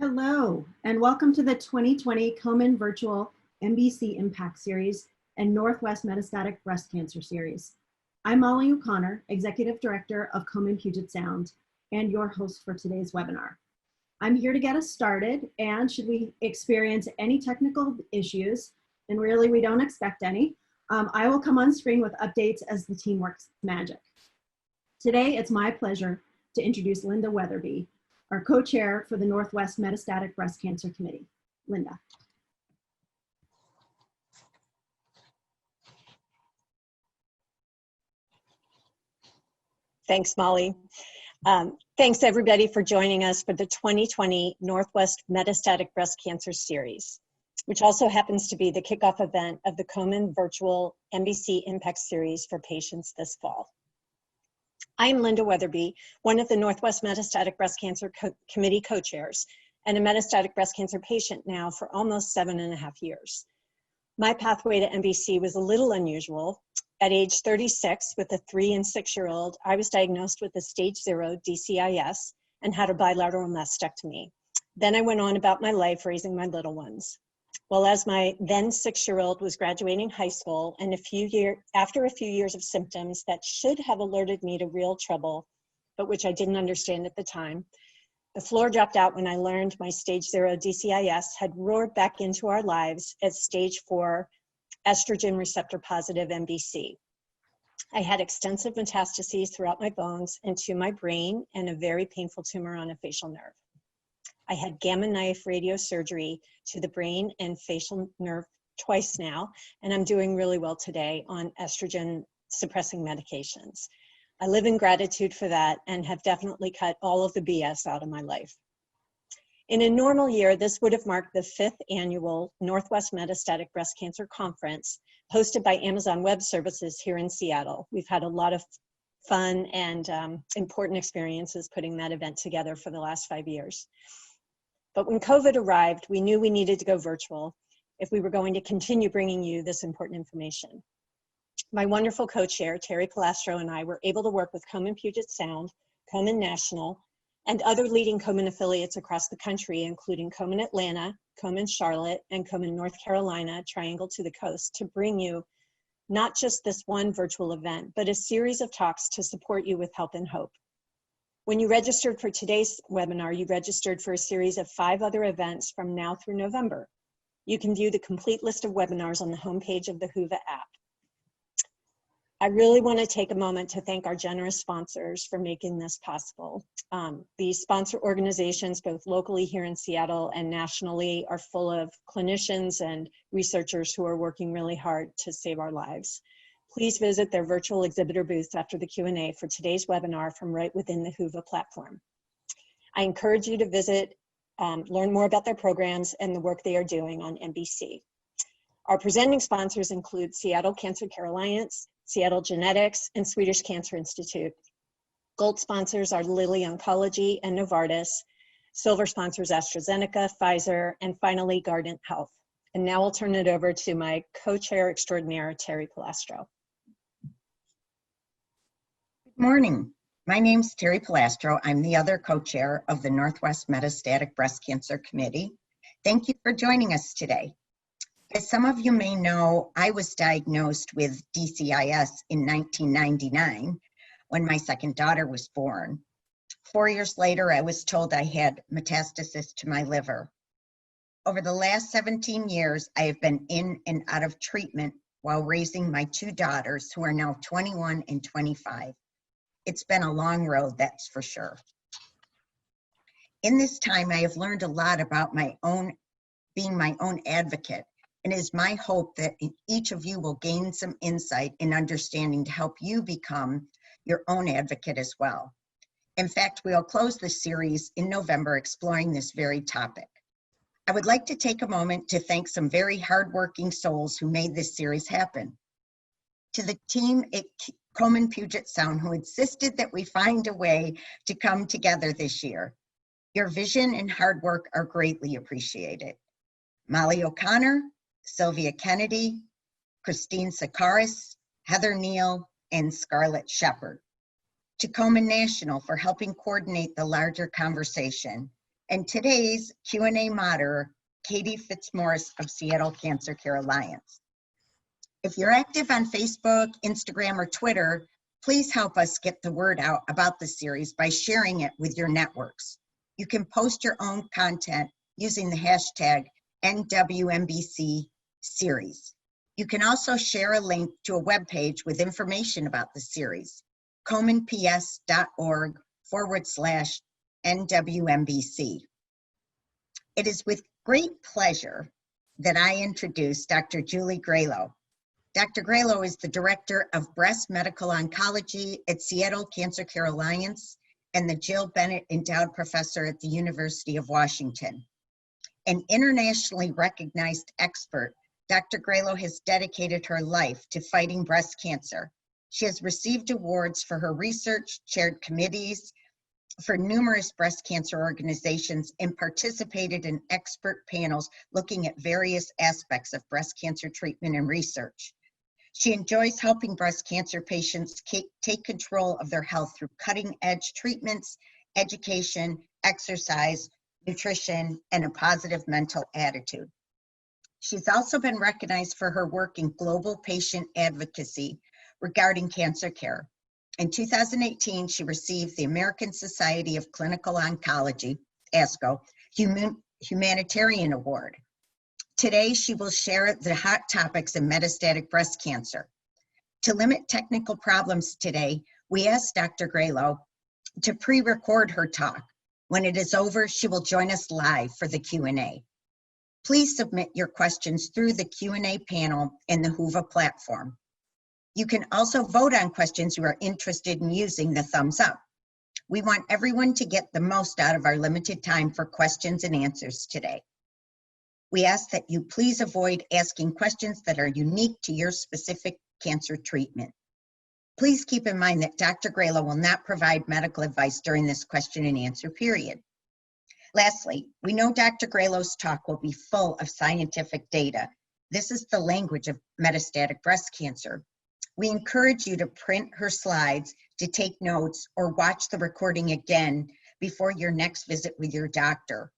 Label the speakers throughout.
Speaker 1: Hello, and welcome to the 2020 Komen Virtual MBC Impact Series and Northwest Metastatic Breast Cancer Series. I'm Molly O'Connor, Executive Director of Komen Puget Sound, and your host for today's webinar. I'm here to get us started, and should we experience any technical issues, and really we don't expect any, I will come on screen with updates as the team works magic. Today, it's my pleasure to introduce Linda Weatherby, our co-chair for the Northwest Metastatic Breast Cancer Committee. Linda.
Speaker 2: Thanks, Molly. Thanks everybody for joining us for the 2020 Northwest Metastatic Breast Cancer Series, which also happens to be the kickoff event of the Komen Virtual MBC Impact Series for patients this fall. I'm Linda Weatherby, one of the Northwest Metastatic Breast Cancer Committee co-chairs and a metastatic breast cancer patient now for almost 7.5 years. My pathway to MBC was a little unusual. At age 36, with a 3- and 6-year-old, I was diagnosed with a stage 0 DCIS and had a bilateral mastectomy. Then I went on about my life raising my little ones. Well, as my then 6-year-old was graduating high school and after a few years of symptoms that should have alerted me to real trouble, but which I didn't understand at the time, the floor dropped out when I learned my stage 0 DCIS had roared back into our lives as stage 4 estrogen receptor positive MBC. I had extensive metastases throughout my bones and to my brain and a very painful tumor on a facial nerve. I had gamma knife radiosurgery to the brain and facial nerve twice now, and I'm doing really well today on estrogen suppressing medications. I live in gratitude for that and have definitely cut all of the BS out of my life. In a normal year, this would have marked the 5th annual Northwest Metastatic Breast Cancer Conference hosted by Amazon Web Services here in Seattle. We've had a lot of fun and important experiences putting that event together for the last 5 years. But when COVID arrived, we knew we needed to go virtual if we were going to continue bringing you this important information. My wonderful co-chair, Terry Palastro, and I were able to work with Komen Puget Sound, Komen National, and other leading Komen affiliates across the country, including Komen Atlanta, Komen Charlotte, and Komen North Carolina, Triangle to the Coast, to bring you not just this one virtual event, but a series of talks to support you with help and hope. When you registered for today's webinar, you registered for a series of 5 other events from now through November. You can view the complete list of webinars on the homepage of the Whova app. I really want to take a moment to thank our generous sponsors for making this possible. These sponsor organizations, both locally here in Seattle and nationally, are full of clinicians and researchers who are working really hard to save our lives. Please visit their virtual exhibitor booths after the Q&A for today's webinar from right within the Whova platform. I encourage you to visit, learn more about their programs and the work they are doing on MBC. Our presenting sponsors include Seattle Cancer Care Alliance, Seattle Genetics, and Swedish Cancer Institute. Gold sponsors are Lilly Oncology and Novartis. Silver sponsors AstraZeneca, Pfizer, and finally Guardant Health. And now I'll turn it over to my co-chair extraordinaire, Terry Palastro.
Speaker 3: Good morning. My name's Terry Palastro. I'm the other co-chair of the Northwest Metastatic Breast Cancer Committee. Thank you for joining us today. As some of you may know, I was diagnosed with DCIS in 1999 when my second daughter was born. 4 years later, I was told I had metastasis to my liver. Over the last 17 years, I have been in and out of treatment while raising my 2 daughters, who are now 21 and 25. It's been a long road, that's for sure. In this time, I have learned a lot about being my own advocate, and it is my hope that each of you will gain some insight and understanding to help you become your own advocate as well. In fact, we'll close this series in November exploring this very topic. I would like to take a moment to thank some very hardworking souls who made this series happen. To the team at Komen Puget Sound, who insisted that we find a way to come together this year. Your vision and hard work are greatly appreciated. Molly O'Connor, Sylvia Kennedy, Christine Sakaris, Heather Neal, and Scarlett Shepard. To Komen National for helping coordinate the larger conversation, and today's Q&A moderator, Katie Fitzmaurice of Seattle Cancer Care Alliance. If you're active on Facebook, Instagram, or Twitter, please help us get the word out about the series by sharing it with your networks. You can post your own content using the hashtag NWMBC series. You can also share a link to a webpage with information about the series, komenps.org/NWMBC. It is with great pleasure that I introduce Dr. Julie Graylow. Dr. Graylow is the Director of Breast Medical Oncology at Seattle Cancer Care Alliance and the Jill Bennett Endowed Professor at the University of Washington. An internationally recognized expert, Dr. Graylow has dedicated her life to fighting breast cancer. She has received awards for her research, chaired committees for numerous breast cancer organizations, and participated in expert panels looking at various aspects of breast cancer treatment and research. She enjoys helping breast cancer patients take control of their health through cutting-edge treatments, education, exercise, nutrition, and a positive mental attitude. She's also been recognized for her work in global patient advocacy regarding cancer care. In 2018, she received the American Society of Clinical Oncology, ASCO, Humanitarian Award. Today, she will share the hot topics in metastatic breast cancer. To limit technical problems today, we asked Dr. Graylow to pre-record her talk. When it is over, she will join us live for the Q&A. Please submit your questions through the Q&A panel in the Whova platform. You can also vote on questions you are interested in using the thumbs up. We want everyone to get the most out of our limited time for questions and answers today. We ask that you please avoid asking questions that are unique to your specific cancer treatment. Please keep in mind that Dr. Graylow will not provide medical advice during this question and answer period. Lastly, we know Dr. Graylow's talk will be full of scientific data. This is the language of metastatic breast cancer. We encourage you to print her slides, to take notes, or watch the recording again before your next visit with your doctor.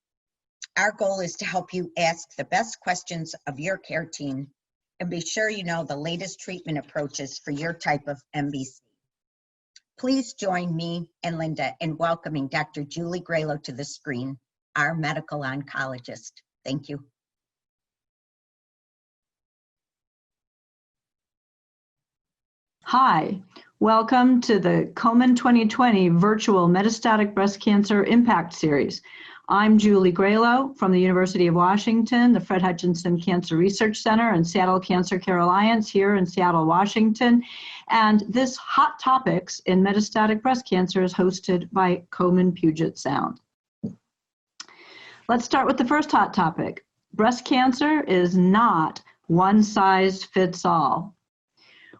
Speaker 3: Our goal is to help you ask the best questions of your care team and be sure you know the latest treatment approaches for your type of MBC. Please join me and Linda in welcoming Dr. Julie Graylow to the screen, our medical oncologist. Thank you.
Speaker 4: Hi, welcome to the Komen 2020 Virtual Metastatic Breast Cancer Impact Series. I'm Julie Graylow from the University of Washington, the Fred Hutchinson Cancer Research Center, and Seattle Cancer Care Alliance here in Seattle, Washington. And this Hot Topics in Metastatic Breast Cancer is hosted by Komen Puget Sound. Let's start with the first hot topic. Breast cancer is not one size fits all.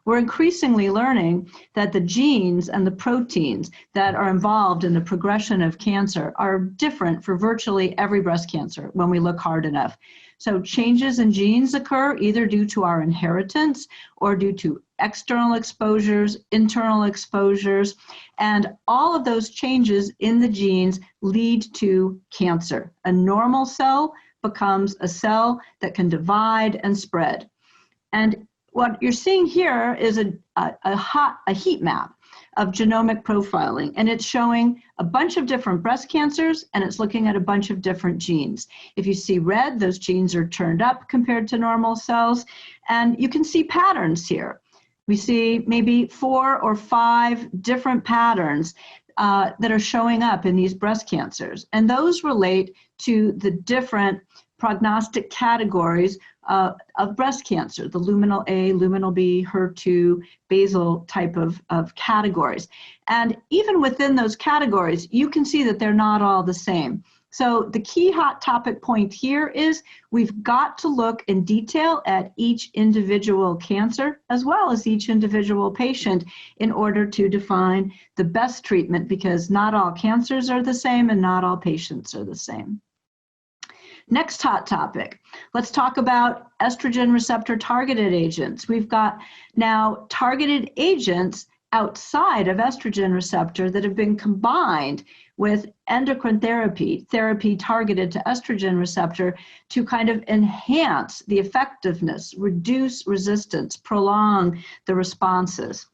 Speaker 4: We're increasingly learning that the genes and the proteins that are involved in the progression of cancer are different for virtually every breast cancer when we look hard enough. So changes in genes occur either due to our inheritance or due to external exposures, internal exposures, and all of those changes in the genes lead to cancer. A normal cell becomes a cell that can divide and spread. And what you're seeing here is a heat map of genomic profiling, and it's showing a bunch of different breast cancers, and it's looking at a bunch of different genes. If you see red, those genes are turned up compared to normal cells, and you can see patterns here. We see maybe 4 or 5 different patterns that are showing up in these breast cancers, and those relate to the different prognostic categories of breast cancer, the luminal A, luminal B, HER2, basal type of categories. And even within those categories, you can see that they're not all the same. So the key hot topic point here is we've got to look in detail at each individual cancer as well as each individual patient in order to define the best treatment, because not all cancers are the same and not all patients are the same. Next hot topic, let's talk about estrogen receptor targeted agents. We've got now targeted agents outside of estrogen receptor that have been combined with endocrine therapy targeted to estrogen receptor to kind of enhance the effectiveness, reduce resistance, prolong the responses.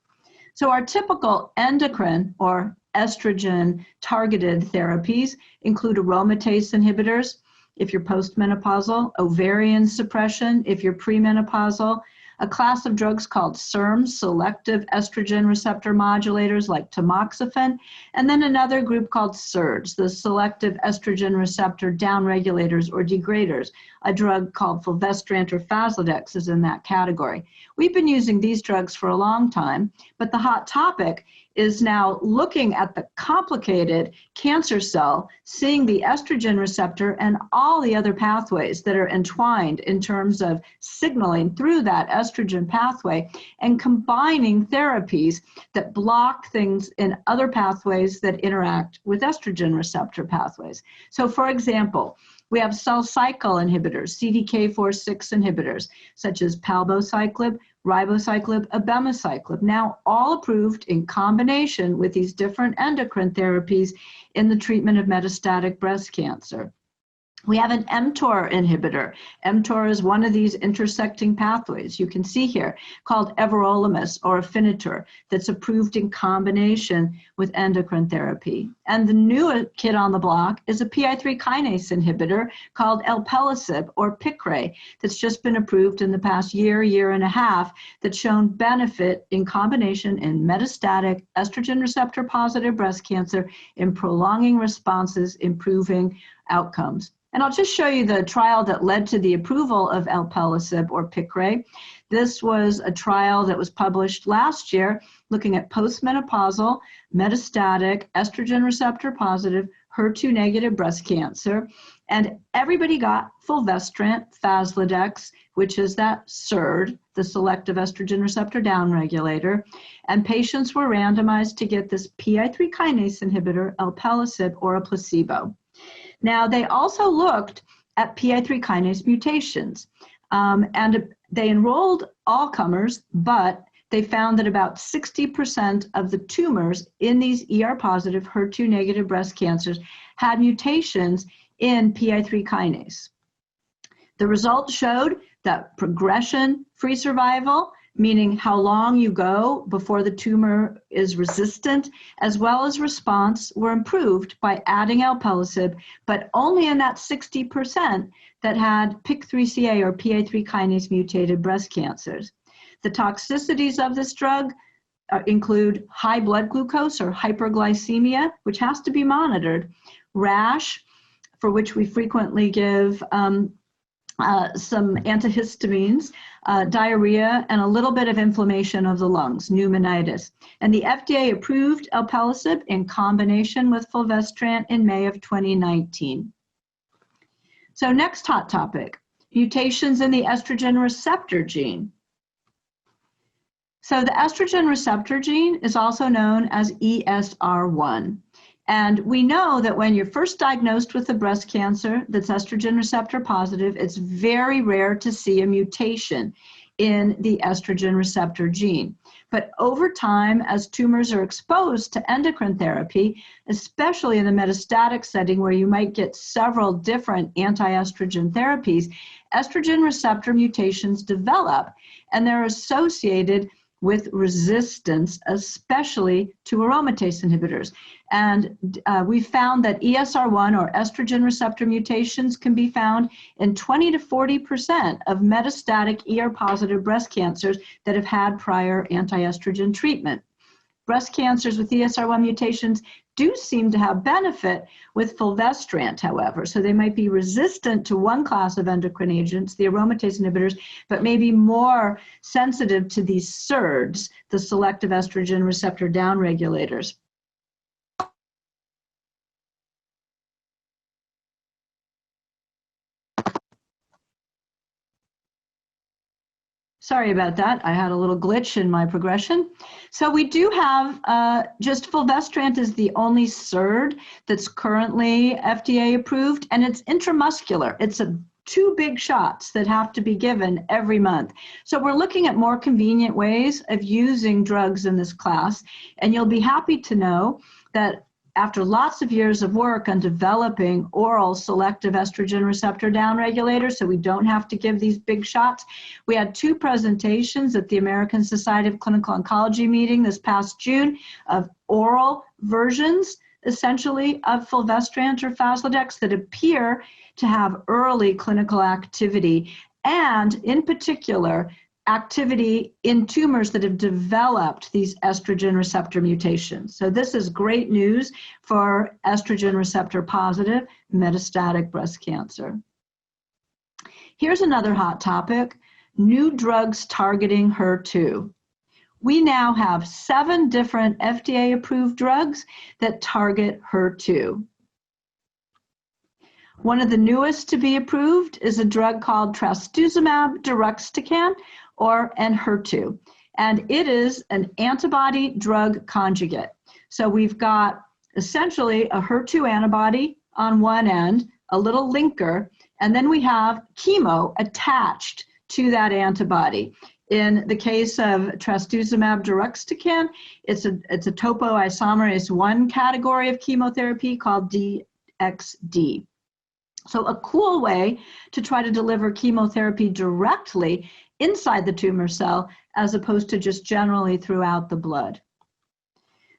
Speaker 4: So our typical endocrine or estrogen targeted therapies include aromatase inhibitors if you're postmenopausal, ovarian suppression if you're premenopausal, a class of drugs called SERMs, selective estrogen receptor modulators like tamoxifen, and then another group called SERDs, the selective estrogen receptor downregulators or degraders. A drug called fulvestrant or Faslodex is in that category. We've been using these drugs for a long time, but the hot topic is now looking at the complicated cancer cell, seeing the estrogen receptor and all the other pathways that are entwined in terms of signaling through that estrogen pathway, and combining therapies that block things in other pathways that interact with estrogen receptor pathways. So for example, we have cell cycle inhibitors, CDK4/6 inhibitors, such as palbociclib, ribociclib, abemaciclib, now all approved in combination with these different endocrine therapies in the treatment of metastatic breast cancer. We have an mTOR inhibitor. mTOR is one of these intersecting pathways you can see here, called everolimus or Afinitor, that's approved in combination with endocrine therapy. And the new kid on the block is a PI3 kinase inhibitor called alpelisib or Piqray, that's just been approved in the past year and a half, that's shown benefit in combination in metastatic estrogen receptor positive breast cancer in prolonging responses, improving outcomes. And I'll just show you the trial that led to the approval of alpelisib or Piqray. This was a trial that was published last year looking at postmenopausal, metastatic, estrogen receptor positive, HER2 negative breast cancer. And everybody got fulvestrant, Faslodex, which is that SERD, the selective estrogen receptor downregulator. And patients were randomized to get this PI3 kinase inhibitor, alpelisib, or a placebo. Now, they also looked at PI3 kinase mutations, and they enrolled all comers, but they found that about 60% of the tumors in these ER-positive, HER2-negative breast cancers had mutations in PI3 kinase. The results showed that progression-free survival, meaning how long you go before the tumor is resistant, as well as response, were improved by adding alpelisib, but only in that 60% that had PIK3CA or PI3 kinase mutated breast cancers. The toxicities of this drug include high blood glucose or hyperglycemia, which has to be monitored, rash, for which we frequently give some antihistamines, diarrhea, and a little bit of inflammation of the lungs, pneumonitis. And the FDA approved alpelisib in combination with fulvestrant in May of 2019. So next hot topic, mutations in the estrogen receptor gene. So the estrogen receptor gene is also known as ESR1. And we know that when you're first diagnosed with a breast cancer that's estrogen receptor positive, it's very rare to see a mutation in the estrogen receptor gene. But over time, as tumors are exposed to endocrine therapy, especially in the metastatic setting where you might get several different anti-estrogen therapies, estrogen receptor mutations develop, and they're associated with resistance, especially to aromatase inhibitors. And we found that ESR1 or estrogen receptor mutations can be found in 20 to 40% of metastatic ER-positive breast cancers that have had prior anti-estrogen treatment. Breast cancers with ESR1 mutations do seem to have benefit with fulvestrant, however. So they might be resistant to one class of endocrine agents, the aromatase inhibitors, but maybe more sensitive to these SERDs, the selective estrogen receptor downregulators. Sorry about that. I had a little glitch in my progression. So we do have just fulvestrant is the only SERD that's currently FDA approved, and it's intramuscular. It's a 2 big shots that have to be given every month. So we're looking at more convenient ways of using drugs in this class, and you'll be happy to know that after lots of years of work on developing oral selective estrogen receptor downregulators, so we don't have to give these big shots, we had 2 presentations at the American Society of Clinical Oncology meeting this past June of oral versions, essentially, of fulvestrant or Faslodex that appear to have early clinical activity, and in particular, activity in tumors that have developed these estrogen receptor mutations. So this is great news for estrogen receptor positive metastatic breast cancer. Here's another hot topic, new drugs targeting HER2. We now have 7 different FDA-approved drugs that target HER2. One of the newest to be approved is a drug called Trastuzumab Deruxtecan, or Enhertu, and it is an antibody-drug conjugate. So we've got essentially a HER2 antibody on one end, a little linker, and then we have chemo attached to that antibody. In the case of Trastuzumab Deruxtecan, it's a topoisomerase 1 category of chemotherapy called DXd. So a cool way to try to deliver chemotherapy directly inside the tumor cell as opposed to just generally throughout the blood.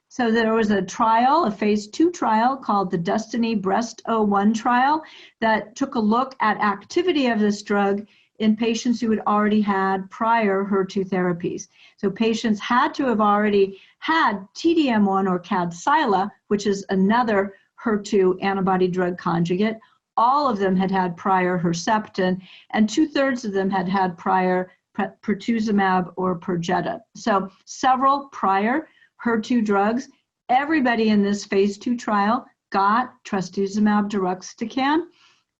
Speaker 4: So there was a trial, a phase 2 trial called the Destiny Breast 01 trial that took a look at activity of this drug in patients who had already had prior HER2 therapies. So patients had to have already had TDM1 or Kadcyla, which is another HER2 antibody drug conjugate. All of them had had prior Herceptin, and 2/3 of them had had prior pertuzumab or Perjeta. So several prior HER2 drugs. Everybody in this phase 2 trial got Trastuzumab Deruxtecan.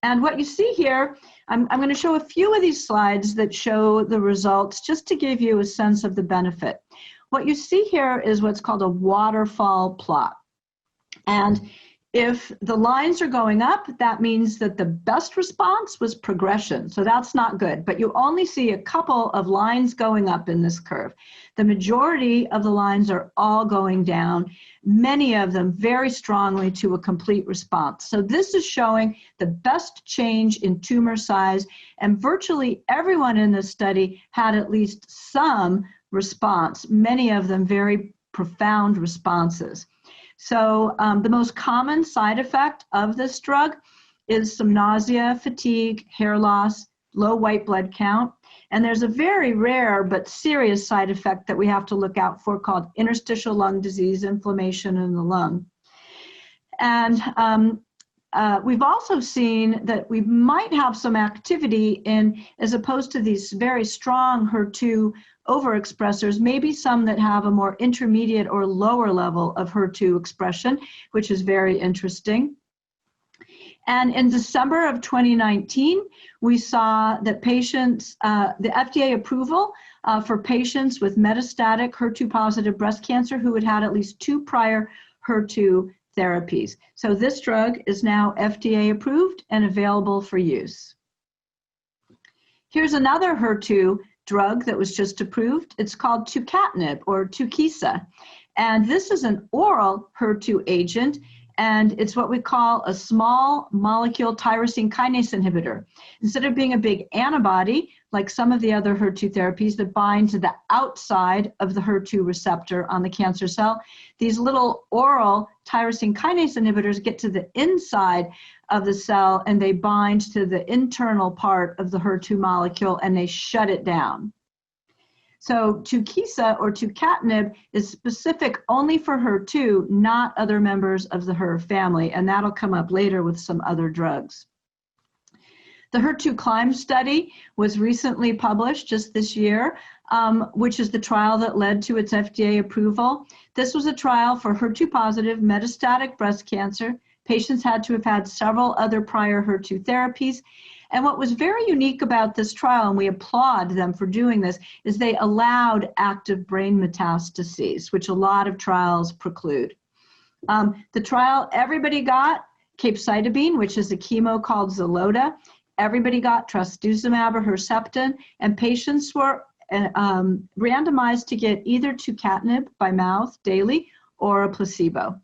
Speaker 4: And what you see here, I'm going to show a few of these slides that show the results just to give you a sense of the benefit. What you see here is what's called a waterfall plot. And if the lines are going up, that means that the best response was progression. So that's not good, but you only see a couple of lines going up in this curve. The majority of the lines are all going down, many of them very strongly to a complete response. So this is showing the best change in tumor size, and virtually everyone in this study had at least some response, many of them very profound responses. So the most common side effect of this drug is some nausea, fatigue, hair loss, low white blood count. And there's a very rare but serious side effect that we have to look out for called interstitial lung disease, inflammation in the lung. And we've also seen that we might have some activity in, as opposed to these very strong HER2 overexpressors, maybe some that have a more intermediate or lower level of HER2 expression, which is very interesting. And in December of 2019, we saw that patients, the FDA approval for patients with metastatic HER2-positive breast cancer who had had at least 2 prior HER2 therapies. So this drug is now FDA approved and available for use. Here's another HER2 drug that was just approved. It's called Tucatinib or Tukysa. And this is an oral HER2 agent, and it's what we call a small molecule tyrosine kinase inhibitor. Instead of being a big antibody, like some of the other HER2 therapies that bind to the outside of the HER2 receptor on the cancer cell, these little oral tyrosine kinase inhibitors get to the inside of the cell and they bind to the internal part of the HER2 molecule and they shut it down. So Tukysa or Tucatinib is specific only for HER2, not other members of the HER family, and that'll come up later with some other drugs. The HER2 CLIMB study was recently published just this year, which is the trial that led to its FDA approval. This was a trial for HER2-positive metastatic breast cancer. Patients had to have had several other prior HER2 therapies. And what was very unique about this trial, and we applaud them for doing this, is they allowed active brain metastases, which a lot of trials preclude. The trial, everybody got Capecitabine, which is a chemo called Xeloda. everybody got Trastuzumab or Herceptin, and patients were randomized to get either Tucatinib by mouth daily or a placebo.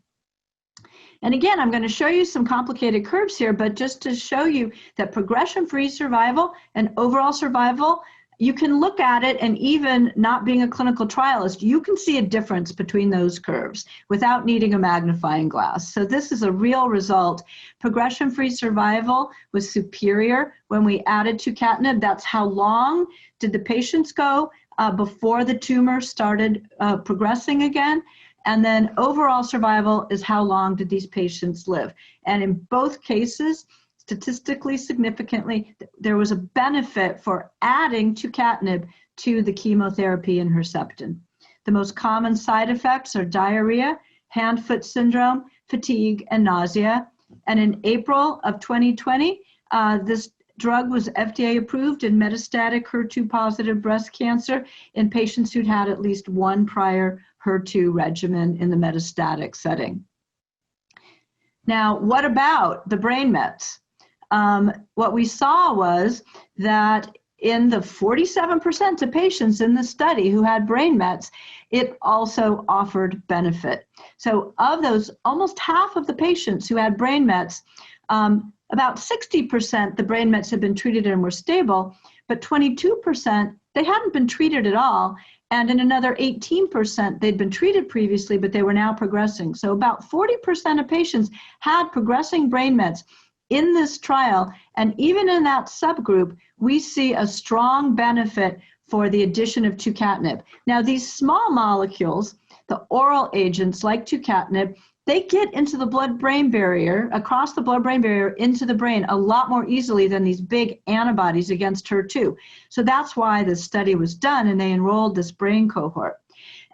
Speaker 4: And again, I'm going to show you some complicated curves here, but just to show you that progression-free survival and overall survival, you can look at it, and even not being a clinical trialist, you can see a difference between those curves without needing a magnifying glass. So this is a real result. Progression-free survival was superior when we added Tucatinib. That's how long did the patients go before the tumor started progressing again. And then overall survival is how long did these patients live. And in both cases, statistically significantly, there was a benefit for adding Tucatinib to the chemotherapy and Herceptin. The most common side effects are diarrhea, hand-foot syndrome, fatigue, and nausea. And in April of 2020, this drug was FDA approved in metastatic HER2-positive breast cancer in patients who'd had at least one prior HER2 regimen in the metastatic setting. Now, what about the brain mets? What we saw was that in the 47% of patients in the study who had brain mets, it also offered benefit. So of those, almost half of the patients who had brain mets, about 60% the brain mets had been treated and were stable, but 22% they hadn't been treated at all, and in another 18% they'd been treated previously, but they were now progressing. So about 40% of patients had progressing brain mets in this trial, and even in that subgroup, we see a strong benefit for the addition of Tucatinib. Now, these small molecules, the oral agents like Tucatinib, they get into the blood-brain barrier, across the blood-brain barrier into the brain a lot more easily than these big antibodies against HER2. So that's why this study was done, and they enrolled this brain cohort.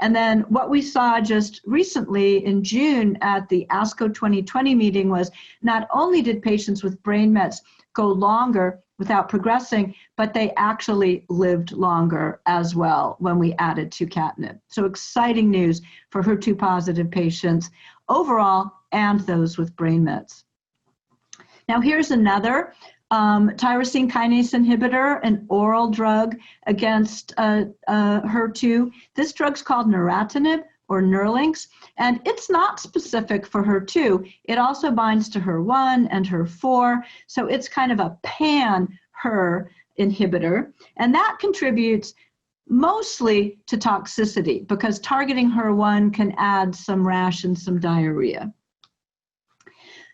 Speaker 4: And then what we saw just recently in June at the ASCO 2020 meeting was not only did patients with brain mets go longer without progressing, but they actually lived longer as well when we added Tucatinib. So exciting news for HER2-positive patients overall and those with brain mets. Now here's another tyrosine kinase inhibitor, an oral drug against HER2. This drug's called Neratinib or Nerlynx, and it's not specific for HER2. It also binds to HER1 and HER4, so it's kind of a pan-HER inhibitor, and that contributes mostly to toxicity because targeting HER1 can add some rash and some diarrhea.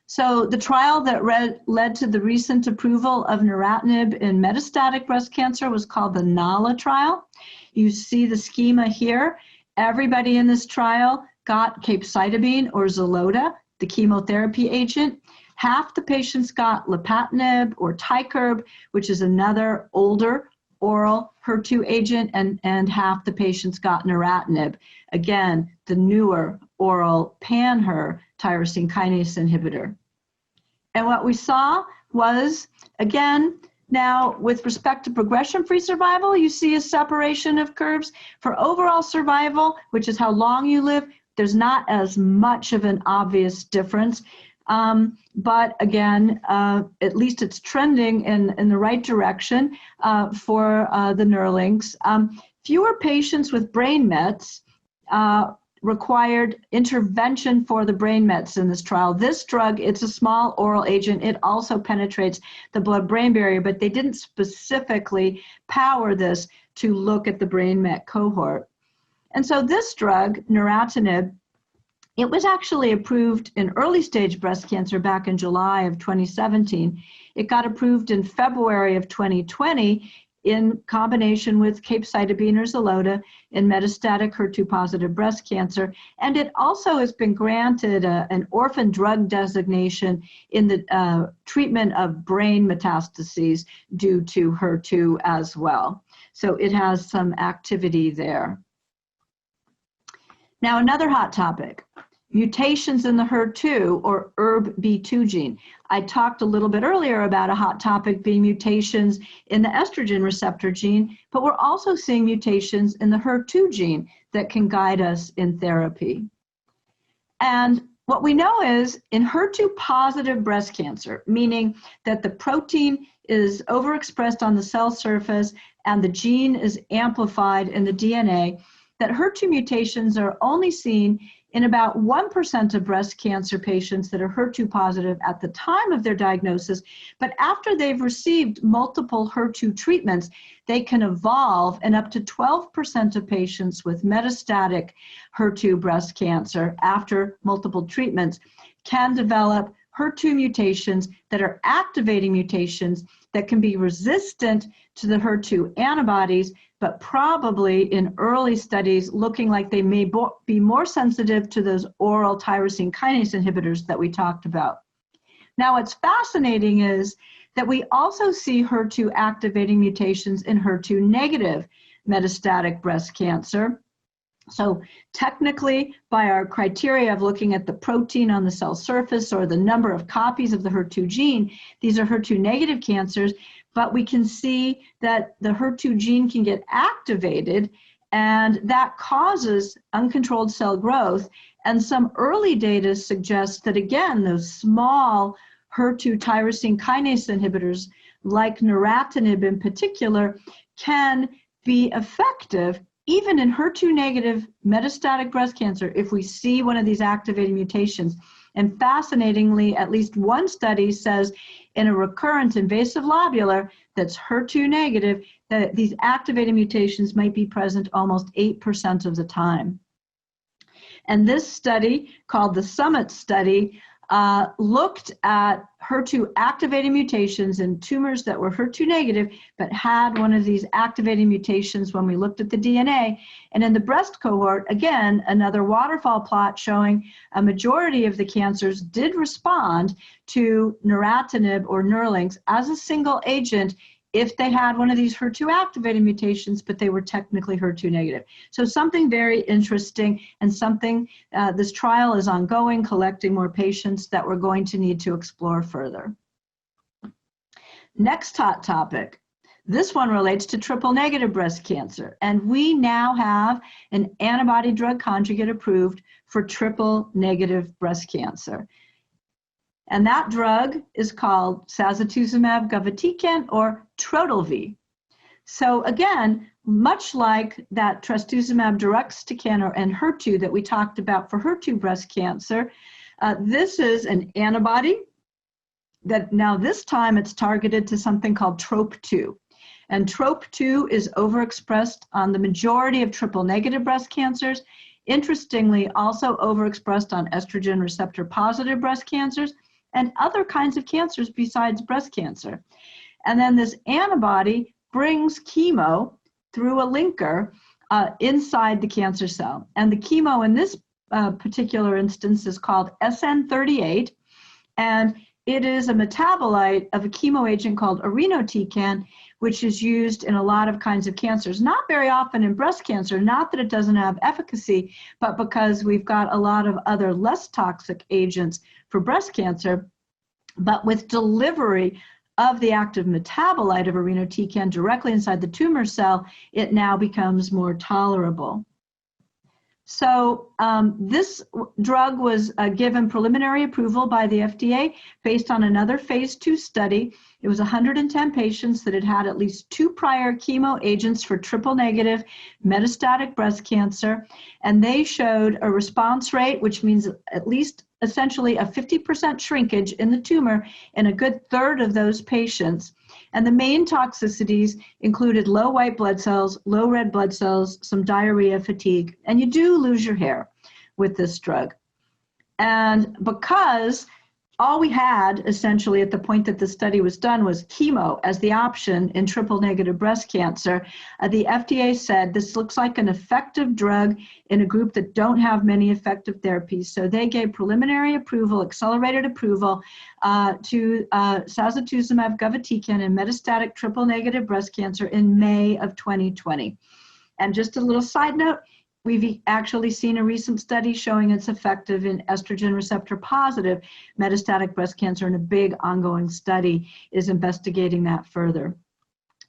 Speaker 4: So the trial that led to the recent approval of Neratinib in metastatic breast cancer was called the NALA trial. You see the schema here. Everybody in this trial got Capecitabine or Xeloda, the chemotherapy agent. Half the patients got Lapatinib or Tykerb, which is another older oral HER2 agent, and half the patients got Neratinib, again, the newer oral pan-HER tyrosine kinase inhibitor. And what we saw was, again, now with respect to progression-free survival, you see a separation of curves. For overall survival, which is how long you live, there's not as much of an obvious difference. But again, at least it's trending in the right direction for the Nerlynx. Fewer patients with brain mets required intervention for the brain mets in this trial. This drug, it's a small oral agent. It also penetrates the blood-brain barrier, but they didn't specifically power this to look at the brain met cohort. And so this drug, Neratinib, it was actually approved in early stage breast cancer back in July of 2017. It got approved in February of 2020 in combination with Capecitabine or Xeloda in metastatic HER2-positive breast cancer. And it also has been granted an orphan drug designation in the treatment of brain metastases due to HER2 as well. So it has some activity there. Now, another hot topic, mutations in the HER2 or ERBB2 gene. I talked a little bit earlier about a hot topic being mutations in the estrogen receptor gene, but we're also seeing mutations in the HER2 gene that can guide us in therapy. And What we know is in HER2-positive breast cancer, meaning that the protein is overexpressed on the cell surface and the gene is amplified in the DNA, that HER2 mutations are only seen in about 1% of breast cancer patients that are HER2 positive at the time of their diagnosis, but after they've received multiple HER2 treatments, they can evolve, and up to 12% of patients with metastatic HER2 breast cancer after multiple treatments can develop HER2 mutations that are activating mutations that can be resistant to the HER2 antibodies, but probably in early studies looking like they may be more sensitive to those oral tyrosine kinase inhibitors that we talked about. Now, what's fascinating is that we also see HER2 activating mutations in HER2 negative metastatic breast cancer. So technically, by our criteria of looking at the protein on the cell surface or the number of copies of the HER2 gene, these are HER2 negative cancers, but we can see that the HER2 gene can get activated, and that causes uncontrolled cell growth. And some early data suggests that, again, those small HER2 tyrosine kinase inhibitors, like Neratinib in particular, can be effective even in HER2 negative metastatic breast cancer if we see one of these activating mutations. And fascinatingly, at least one study says in a recurrent invasive lobular that's HER2 negative, that these activating mutations might be present almost 8% of the time. And this study, called the Summit study, looked at HER2 activating mutations in tumors that were HER2 negative, but had one of these activating mutations when we looked at the DNA. And in the breast cohort, again, another waterfall plot showing a majority of the cancers did respond to Neratinib or Nerlynx as a single agent if they had one of these HER2 activating mutations, but they were technically HER2 negative. So something very interesting, and something, this trial is ongoing, collecting more patients that we're going to need to explore further. Next hot topic. This one relates to triple negative breast cancer, and we now have an antibody-drug conjugate approved for triple negative breast cancer. And that drug is called Sacituzumab govitecan, or Trodelvy. So again, much like that Trastuzumab Deruxtecan or Enhertu that we talked about for HER2 breast cancer, this is an antibody that now this time it's targeted to something called TROP2. And TROP2 is overexpressed on the majority of triple negative breast cancers. Interestingly, also overexpressed on estrogen receptor positive breast cancers and other kinds of cancers besides breast cancer. And then this antibody brings chemo through a linker inside the cancer cell. And the chemo in this particular instance is called SN38, and it is a metabolite of a chemo agent called irinotecan, which is used in a lot of kinds of cancers. Not very often in breast cancer, not that it doesn't have efficacy, but because we've got a lot of other less toxic agents for breast cancer. But with delivery of the active metabolite of irinotecan directly inside the tumor cell, it now becomes more tolerable. So this drug was given preliminary approval by the FDA based on another phase 2 study. It was 110 patients that had had at least 2 prior chemo agents for triple negative metastatic breast cancer. And they showed a response rate, which means at least essentially a 50% shrinkage in the tumor in a good third of those patients. And the main toxicities included low white blood cells, low red blood cells, some diarrhea, fatigue, and you do lose your hair with this drug. And because all we had essentially at the point that the study was done was chemo as the option in triple negative breast cancer, the FDA said this looks like an effective drug in a group that don't have many effective therapies. So they gave preliminary approval, accelerated approval to Sacituzumab govitecan in metastatic triple negative breast cancer in May of 2020. And just a little side note, we've actually seen a recent study showing it's effective in estrogen receptor positive metastatic breast cancer, and a big ongoing study is investigating that further.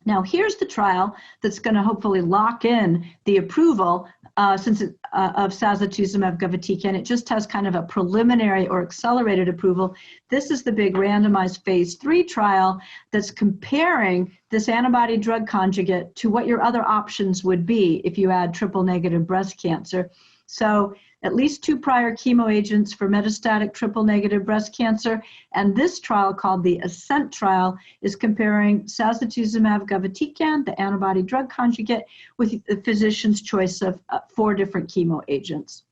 Speaker 4: Now, here's the trial that's going to hopefully lock in the approval of Sazatuzumab govitecan. It just has kind of a preliminary or accelerated approval. This is the big randomized phase 3 trial that's comparing this antibody-drug conjugate to what your other options would be if you had triple-negative breast cancer. So at least 2 prior chemo agents for metastatic triple-negative breast cancer. And this trial, called the ASCENT trial, is comparing Sazatuzumab govitecan, the antibody-drug conjugate, with the physician's choice of 4 different chemo agents.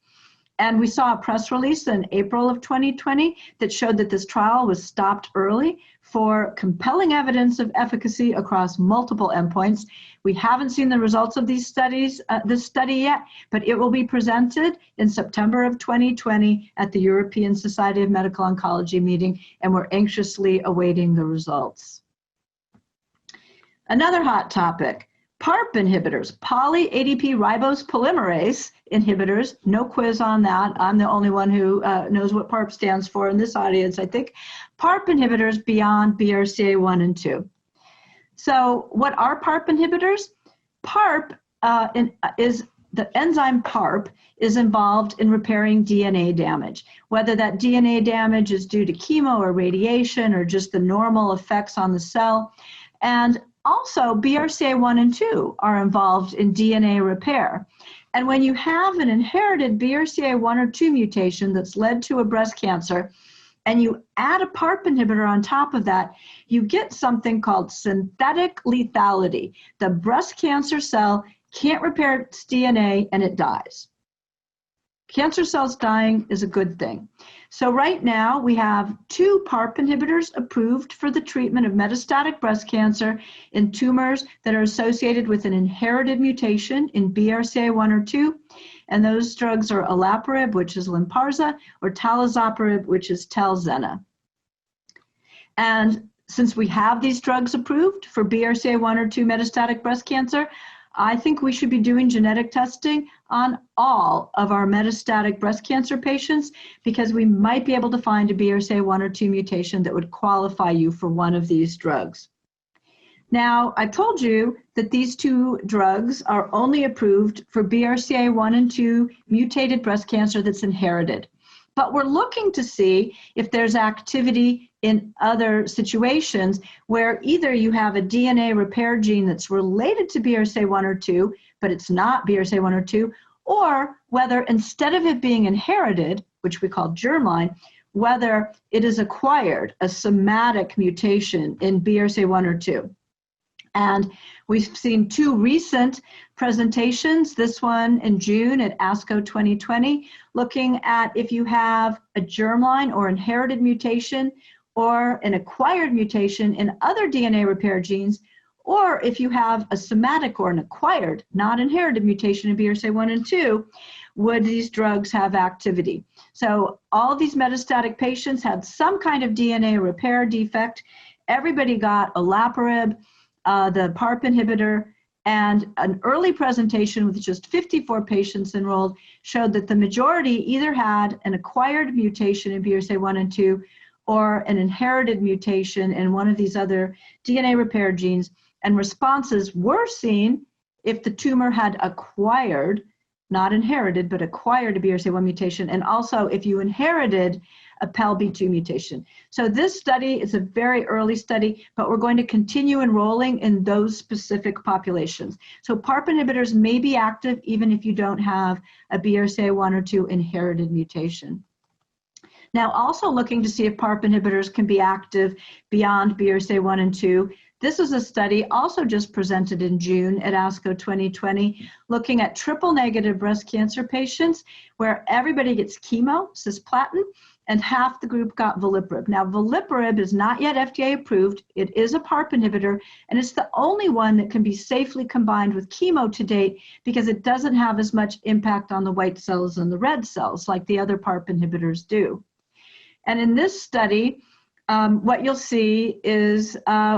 Speaker 4: And we saw a press release in April of 2020 that showed that this trial was stopped early for compelling evidence of efficacy across multiple endpoints. We haven't seen the results of these studies, this study yet, but it will be presented in September of 2020 at the European Society of Medical Oncology meeting, and we're anxiously awaiting the results. Another hot topic, PARP inhibitors, poly-ADP ribose polymerase inhibitors. No quiz on that. I'm the only one who knows what PARP stands for in this audience, I think. PARP inhibitors beyond BRCA1 and 2. So what are PARP inhibitors? PARP is the enzyme PARP is involved in repairing DNA damage, whether that DNA damage is due to chemo or radiation or just the normal effects on the cell. And also, BRCA1 and 2 are involved in DNA repair. And when you have an inherited BRCA1 or 2 mutation that's led to a breast cancer, and you add a PARP inhibitor on top of that, you get something called synthetic lethality. The breast cancer cell can't repair its DNA and it dies. Cancer cells dying is a good thing. So right now we have 2 PARP inhibitors approved for the treatment of metastatic breast cancer in tumors that are associated with an inherited mutation in BRCA1 or 2. And those drugs are olaparib, which is Lynparza, or talazoparib, which is Talzenna. And since we have these drugs approved for BRCA1 or 2 metastatic breast cancer, I think we should be doing genetic testing on all of our metastatic breast cancer patients, because we might be able to find a BRCA1 or 2 mutation that would qualify you for one of these drugs. Now, I told you that these 2 drugs are only approved for BRCA1 and 2 mutated breast cancer that's inherited. But we're looking to see if there's activity in other situations where either you have a DNA repair gene that's related to BRCA1 or 2, but it's not BRCA1 or 2, or whether instead of it being inherited, which we call germline, whether it is acquired, a somatic mutation in BRCA1 or 2. And we've seen 2 recent presentations, this one in June at ASCO 2020, looking at if you have a germline or inherited mutation or an acquired mutation in other DNA repair genes, or if you have a somatic or an acquired, not inherited mutation in BRCA1 and 2, would these drugs have activity? So all these metastatic patients had some kind of DNA repair defect. Everybody got olaparib, the PARP inhibitor, and an early presentation with just 54 patients enrolled showed that the majority either had an acquired mutation in BRCA1 and 2 or an inherited mutation in one of these other DNA repair genes, and responses were seen if the tumor had acquired, not inherited, but acquired a BRCA1 mutation, and also if you inherited a PALB2 mutation. So this study is a very early study, but we're going to continue enrolling in those specific populations. So PARP inhibitors may be active even if you don't have a BRCA1 or 2 inherited mutation. Now, also looking to see if PARP inhibitors can be active beyond BRCA1 and 2. This is a study also just presented in June at ASCO 2020, looking at triple-negative breast cancer patients where everybody gets chemo, cisplatin, and half the group got veliparib. Now, veliparib is not yet FDA approved. It is a PARP inhibitor, and it's the only one that can be safely combined with chemo to date because it doesn't have as much impact on the white cells and the red cells like the other PARP inhibitors do. And in this study, what you'll see is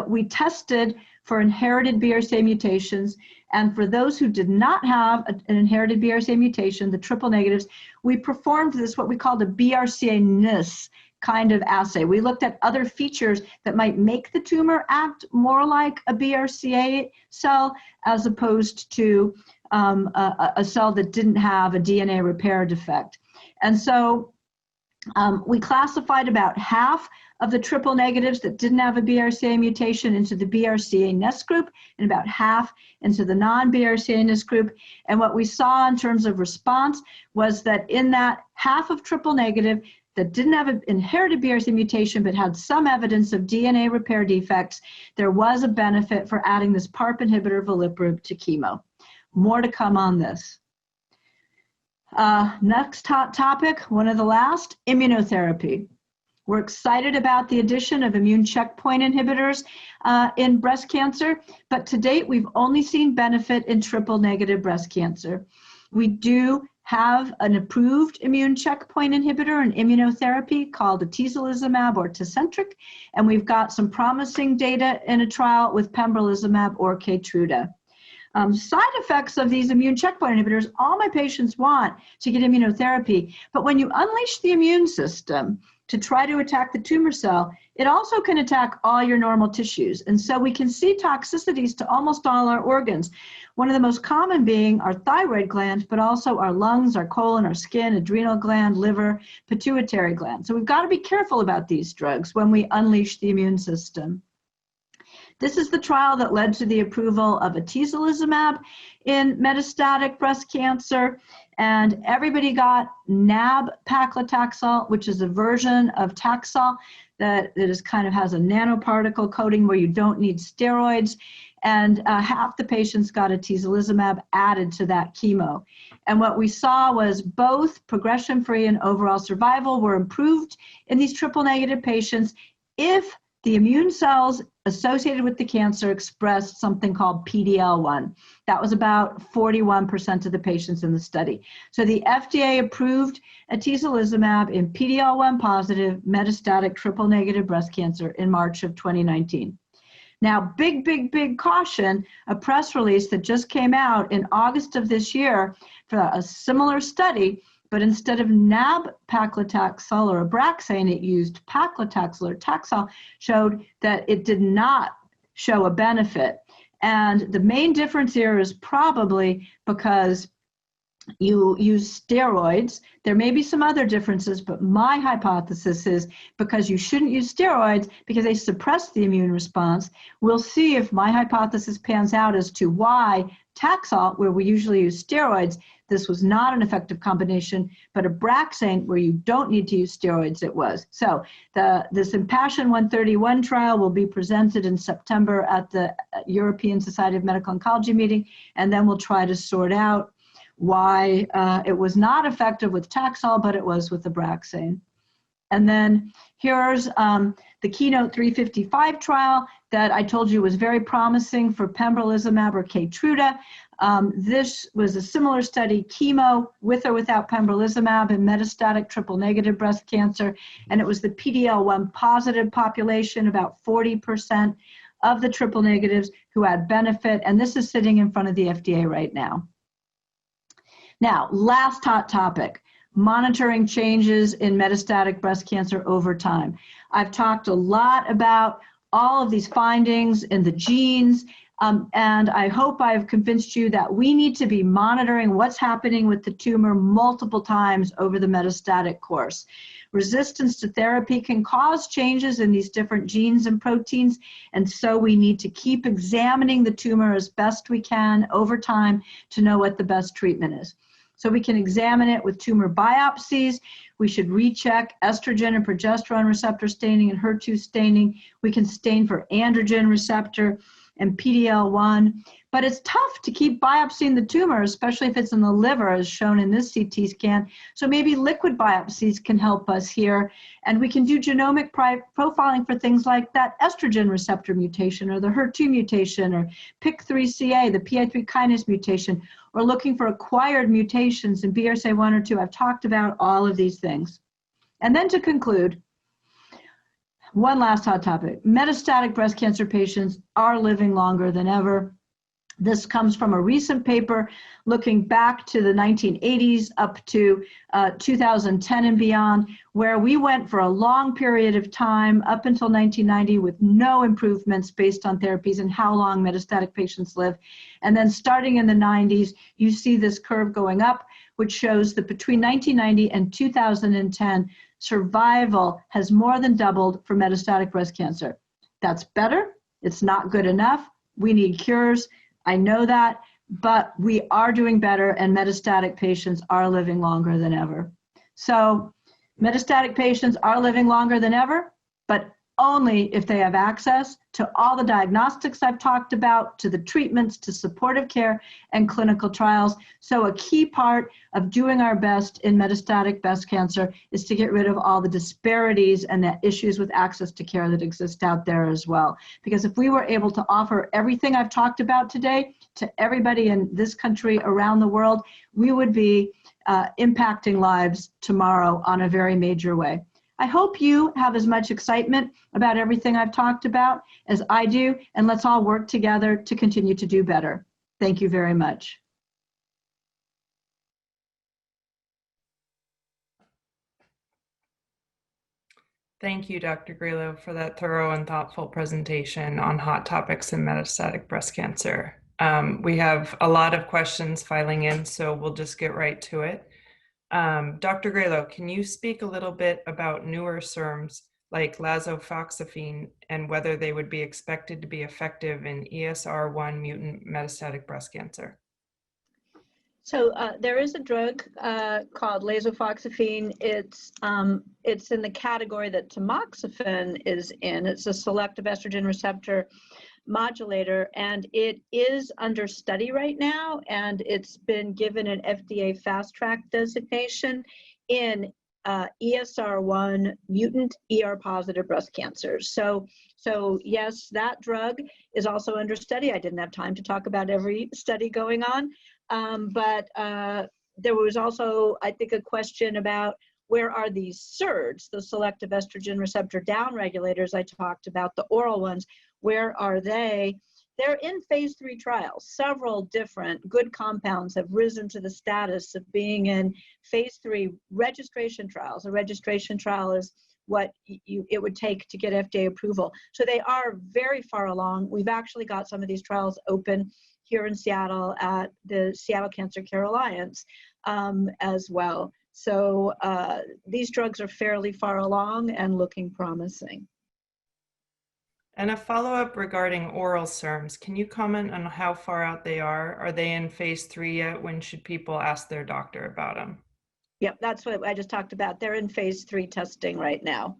Speaker 4: we tested for inherited BRCA mutations, and for those who did not have an inherited BRCA mutation, the triple negatives, we performed this, what we called a BRCA-ness kind of assay. We looked at other features that might make the tumor act more like a BRCA cell as opposed to a cell that didn't have a DNA repair defect. And so we classified about half of the triple negatives that didn't have a BRCA mutation into the BRCA NEST group and about half into the non-BRCA NEST group. And what we saw in terms of response was that in that half of triple negative that didn't have an inherited BRCA mutation but had some evidence of DNA repair defects, there was a benefit for adding this PARP inhibitor veliparib to chemo. More to come on this. Next hot topic, one of the last, immunotherapy. We're excited about the addition of immune checkpoint inhibitors in breast cancer, but to date we've only seen benefit in triple negative breast cancer. We do have an approved immune checkpoint inhibitor in immunotherapy called atezolizumab or Tecentriq, and we've got some promising data in a trial with pembrolizumab or Keytruda. Side effects of these immune checkpoint inhibitors, all my patients want to get immunotherapy, but when you unleash the immune system to try to attack the tumor cell, it also can attack all your normal tissues. And so we can see toxicities to almost all our organs. One of the most common being our thyroid gland, but also our lungs, our colon, our skin, adrenal gland, liver, pituitary gland. So we've got to be careful about these drugs when we unleash the immune system. This is the trial that led to the approval of atezolizumab in metastatic breast cancer, and everybody got nab-paclitaxel, which is a version of Taxol that is kind of has a nanoparticle coating where you don't need steroids, and half the patients got atezolizumab added to that chemo. And what we saw was both progression-free and overall survival were improved in these triple-negative patients if the immune cells associated with the cancer expressed something called PD-L1. That was about 41% of the patients in the study. So the FDA approved atezolizumab in PD-L1 positive metastatic triple negative breast cancer in March of 2019. Now, big caution, a press release that just came out in August of this year for a similar study, but instead of nab-paclitaxel or Abraxane, it used paclitaxel or Taxol, showed that it did not show a benefit. And the main difference here is probably because you use steroids. There may be some other differences, but my hypothesis is because you shouldn't use steroids because they suppress the immune response. We'll see if my hypothesis pans out as to why Taxol, where we usually use steroids, this was not an effective combination, but Abraxane, where you don't need to use steroids, it was. So this Impassion 131 trial will be presented in September at the European Society of Medical Oncology meeting, and then we'll try to sort out why it was not effective with Taxol, but it was with Abraxane. And then here's the Keynote 355 trial that I told you was very promising for pembrolizumab or Keytruda. This was a similar study, chemo with or without pembrolizumab in metastatic triple negative breast cancer, and it was the PD-L1 positive population, about 40% of the triple negatives who had benefit, and this is sitting in front of the FDA right now. Now, last hot topic, monitoring changes in metastatic breast cancer over time. I've talked a lot about all of these findings in the genes, and I hope I've convinced you that we need to be monitoring what's happening with the tumor multiple times over the metastatic course. Resistance to therapy can cause changes in these different genes and proteins, and so we need to keep examining the tumor as best we can over time to know what the best treatment is. So we can examine it with tumor biopsies. We should recheck estrogen and progesterone receptor staining and HER2 staining. We can stain for androgen receptor and PD-L1. But it's tough to keep biopsying the tumor, especially if it's in the liver, as shown in this CT scan. So maybe liquid biopsies can help us here. And we can do genomic profiling for things like that estrogen receptor mutation or the HER2 mutation or PIK3CA, the PI3 kinase mutation, or looking for acquired mutations in BRCA1 or 2. I've talked about all of these things. And then to conclude, one last hot topic. Metastatic breast cancer patients are living longer than ever. This comes from a recent paper looking back to the 1980s up to 2010 and beyond, where we went for a long period of time up until 1990 with no improvements based on therapies and how long metastatic patients live. And then starting in the 90s, you see this curve going up, which shows that between 1990 and 2010, survival has more than doubled for metastatic breast cancer. That's better. It's not good enough. We need cures. I know that, but we are doing better, and metastatic patients are living longer than ever. So metastatic patients are living longer than ever, but only if they have access to all the diagnostics I've talked about, to the treatments, to supportive care, and clinical trials. So a key part of doing our best in metastatic breast cancer is to get rid of all the disparities and the issues with access to care that exist out there as well. Because if we were able to offer everything I've talked about today to everybody in this country, around the world, we would be impacting lives tomorrow on a very major way. I hope you have as much excitement about everything I've talked about as I do, and let's all work together to continue to do better. Thank you very much.
Speaker 5: Thank you, Dr. Grillo, for that thorough and thoughtful presentation on hot topics in metastatic breast cancer. We have a lot of questions filing in, so we'll just get right to it. Dr. Grillo, can you speak a little bit about newer SERMs like lasofoxifene and whether they would be expected to be effective in ESR1 mutant metastatic breast cancer?
Speaker 2: So there is a drug called lasofoxifene. It's in the category that tamoxifen is in. It's a selective estrogen receptor modulator, and it is under study right now, and it's been given an FDA fast track designation in ESR1 mutant ER positive breast cancers. So yes, that drug is also under study. I didn't have time to talk about every study going on, but there was also, I think, a question about where are these SERDs, the selective estrogen receptor downregulators I talked about, the oral ones, where are they? They're in phase 3 trials. Several different good compounds have risen to the status of being in phase 3 registration trials. A registration trial is what it would take to get FDA approval. So they are very far along. We've actually got some of these trials open here in Seattle at the Seattle Cancer Care Alliance as well. So these drugs are fairly far along and looking promising.
Speaker 5: And a follow-up regarding oral SERMs. Can you comment on how far out they are? Are they in phase 3 yet? When should people ask their doctor about them?
Speaker 2: Yep, that's what I just talked about. They're in phase 3 testing right now.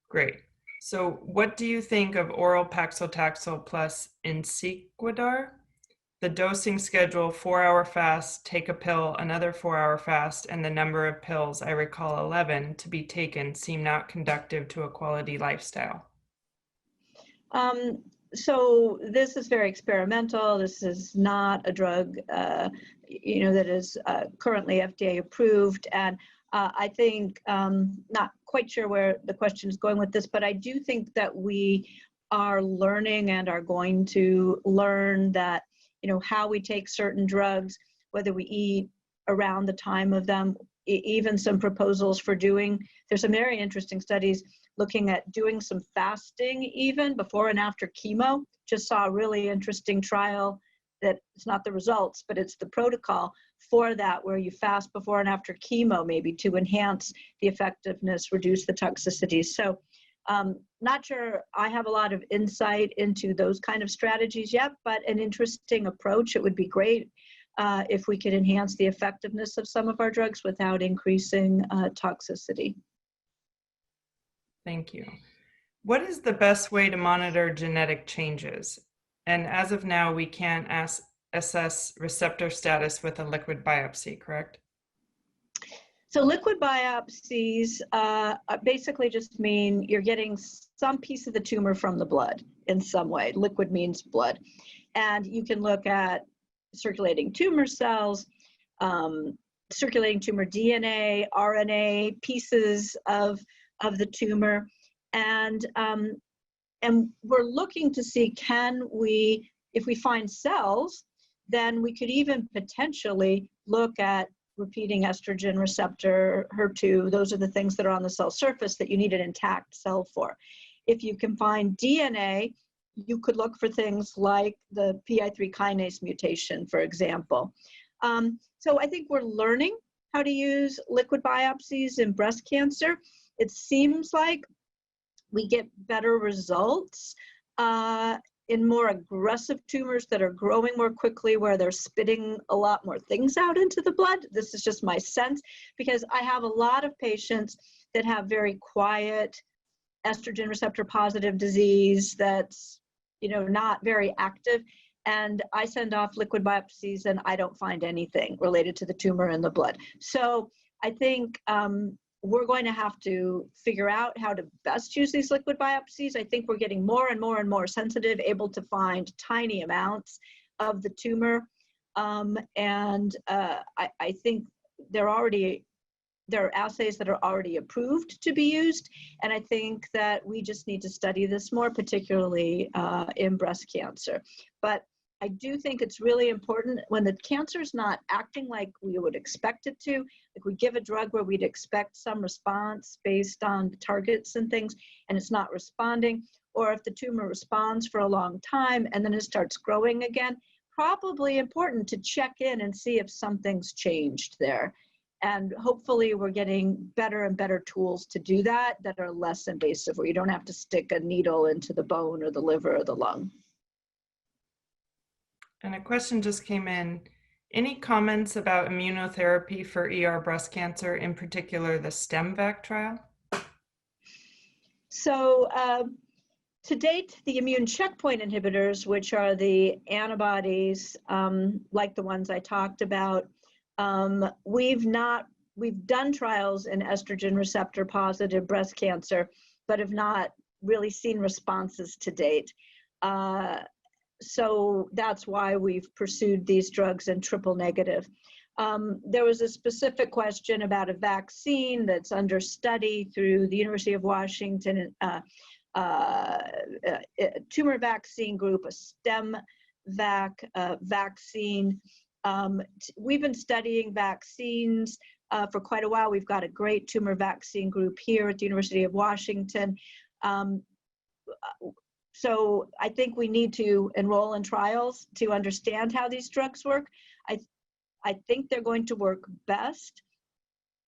Speaker 5: Great. So what do you think of oral paclitaxel plus Insequidar? The dosing schedule, 4-hour fast, take a pill, another 4-hour fast, and the number of pills, I recall 11, to be taken seem not conducive to a quality lifestyle.
Speaker 2: So this is very experimental. This is not a drug, that is currently FDA approved. And I think, not quite sure where the question is going with this, but I do think that we are learning and are going to learn that, how we take certain drugs, whether we eat around the time of them, even some proposals for there's some very interesting studies looking at doing some fasting even before and after chemo. Just saw a really interesting trial that it's not the results, but it's the protocol for that, where you fast before and after chemo, maybe to enhance the effectiveness, reduce the toxicities. So not sure I have a lot of insight into those kind of strategies yet, but an interesting approach. It would be great if we could enhance the effectiveness of some of our drugs without increasing toxicity.
Speaker 5: Thank you. What is the best way to monitor genetic changes? And as of now, we can't assess receptor status with a liquid biopsy, correct?
Speaker 2: So liquid biopsies basically just mean you're getting some piece of the tumor from the blood in some way. Liquid means blood. And you can look at circulating tumor cells, circulating tumor DNA, RNA, pieces of the tumor. And we're looking to see, can we,
Speaker 4: If we find cells, then we could even potentially look at repeating estrogen receptor, HER2. Those are the things that are on the cell surface that you need an intact cell for. If you can find DNA, you could look for things like the PI3 kinase mutation, for example. So I think we're learning how to use liquid biopsies in breast cancer. It seems like we get better results in more aggressive tumors that are growing more quickly, where they're spitting a lot more things out into the blood. This is just my sense, because I have a lot of patients that have very quiet estrogen receptor positive disease that's, you know, not very active. And I send off liquid biopsies and I don't find anything related to the tumor in the blood. So I think we're going to have to figure out how to best use these liquid biopsies. I think we're getting more and more and more sensitive, able to find tiny amounts of the tumor. I think there are assays that are already approved to be used. And I think that we just need to study this more, particularly in breast cancer. But I do think it's really important when the cancer is not acting like we would expect it to, like we give a drug where we'd expect some response based on the targets and things, and it's not responding, or if the tumor responds for a long time and then it starts growing again, probably important to check in and see if something's changed there. And hopefully we're getting better and better tools to do that are less invasive, where you don't have to stick a needle into the bone or the liver or the lung.
Speaker 5: And a question just came in. Any comments about immunotherapy for ER breast cancer, in particular the STEMVAC trial?
Speaker 4: So to date, the immune checkpoint inhibitors, which are the antibodies like the ones I talked about, we've done trials in estrogen receptor positive breast cancer, but have not really seen responses to date. So that's why we've pursued these drugs in triple negative. There was a specific question about a vaccine that's under study through the University of Washington tumor vaccine group, a STEMVAC vaccine. We've been studying vaccines for quite a while. We've got a great tumor vaccine group here at the University of Washington. So I think we need to enroll in trials to understand how these drugs work. I think they're going to work best,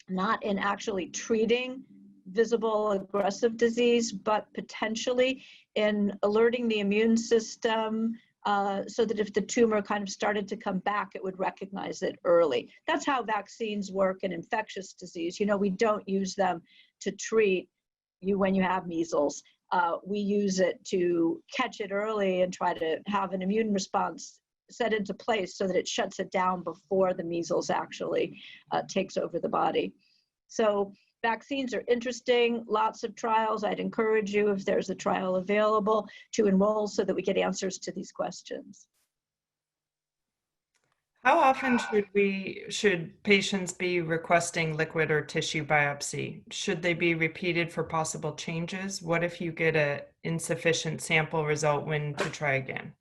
Speaker 4: not in actually treating visible aggressive disease, but potentially in alerting the immune system so that if the tumor kind of started to come back, it would recognize it early. That's how vaccines work in infectious disease. You know, we don't use them to treat you when you have measles. We use it to catch it early and try to have an immune response set into place so that it shuts it down before the measles actually takes over the body. So vaccines are interesting, lots of trials. I'd encourage you, if there's a trial available, to enroll so that we get answers to these questions.
Speaker 5: How often should patients be requesting liquid or tissue biopsy? Should they be repeated for possible changes? What if you get an insufficient sample result? When to try again?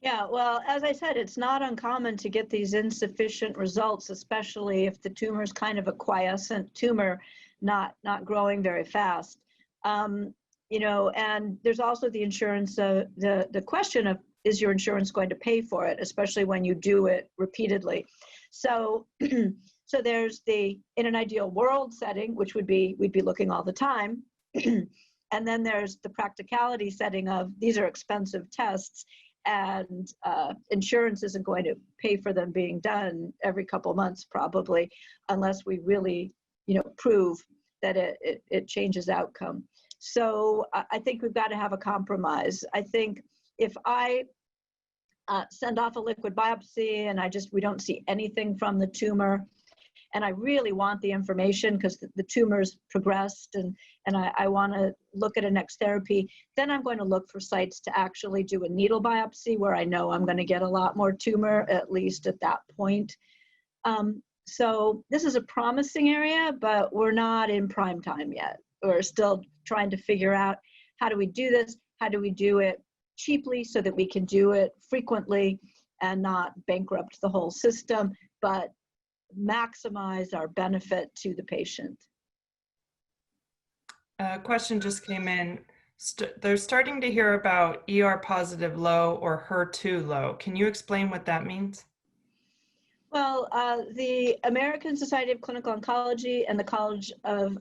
Speaker 4: Yeah, well, as I said, it's not uncommon to get these insufficient results, especially if the tumor is kind of a quiescent tumor, not growing very fast. You know, and there's also the insurance, the question of, is your insurance going to pay for it, especially when you do it repeatedly? So, so there's the, in an ideal world setting, which would be, we'd be looking all the time. And then there's the practicality setting of, these are expensive tests, and insurance isn't going to pay for them being done every couple months probably, unless we really, you know, prove that it changes outcome. So I think we've got to have a compromise. I think if I send off a liquid biopsy and we don't see anything from the tumor, and I really want the information because the tumor's progressed and I want to look at a next therapy, then I'm going to look for sites to actually do a needle biopsy where I know I'm going to get a lot more tumor, at least at that point. So this is a promising area, but we're not in prime time yet. We're still trying to figure out, how do we do this? How do we do it cheaply so that we can do it frequently and not bankrupt the whole system, but maximize our benefit to the patient.
Speaker 5: A question just came in. They're starting to hear about ER positive low or HER2 low. Can you explain what that means?
Speaker 4: Well, the American Society of Clinical Oncology and the College of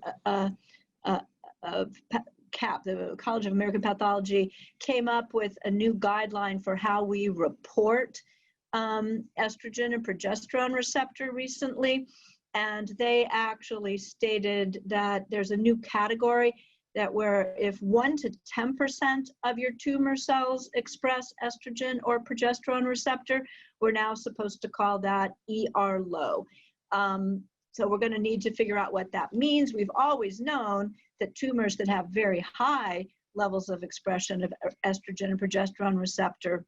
Speaker 4: CAP, the College of American Pathology, came up with a new guideline for how we report estrogen and progesterone receptor recently. And they actually stated that there's a new category that where if 1 to 10% of your tumor cells express estrogen or progesterone receptor, we're now supposed to call that ER low. So we're going to need to figure out what that means. We've always known that tumors that have very high levels of expression of estrogen and progesterone receptor